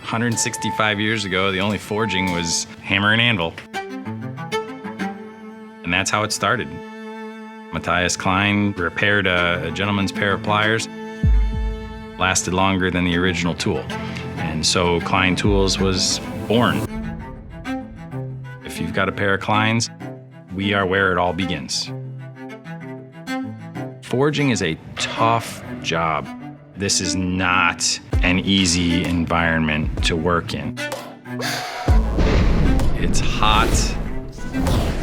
165 years ago, the only forging was hammer and anvil. And that's how it started. Matthias Klein repaired a gentleman's pair of pliers. Lasted longer than the original tool. And so Klein Tools was born. If you've got a pair of Kleins, we are where it all begins. Forging is a tough job. This is not an easy environment to work in. It's hot,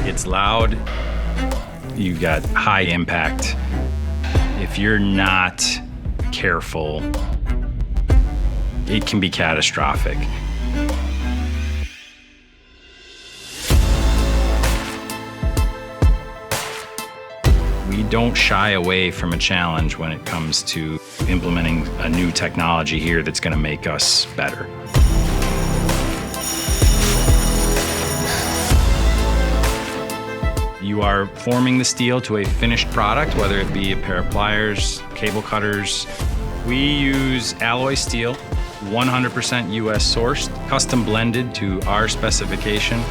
it's loud, you've got high impact. If you're not careful, it can be catastrophic. We don't shy away from a challenge when it comes to implementing a new technology here that's going to make us better. You are forming the steel to a finished product, whether it be a pair of pliers, cable cutters. We use alloy steel, 100% US sourced, custom blended to our specification.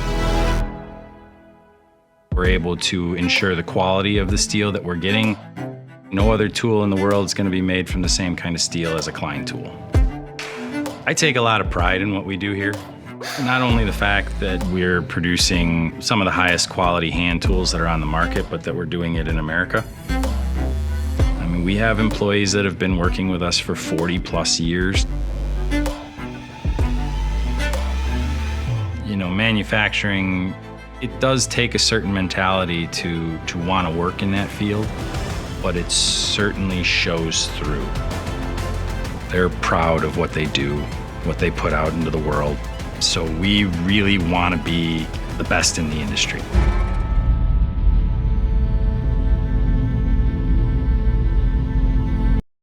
We're able to ensure the quality of the steel that we're getting. No other tool in the world is going to be made from the same kind of steel as a Klein tool. I take a lot of pride in what we do here. Not only the fact that we're producing some of the highest quality hand tools that are on the market, but that we're doing it in America. I mean, we have employees that have been working with us for 40 plus years. You know, manufacturing, it does take a certain mentality to want to work in that field, but it certainly shows through. They're proud of what they do, what they put out into the world. So we really want to be the best in the industry.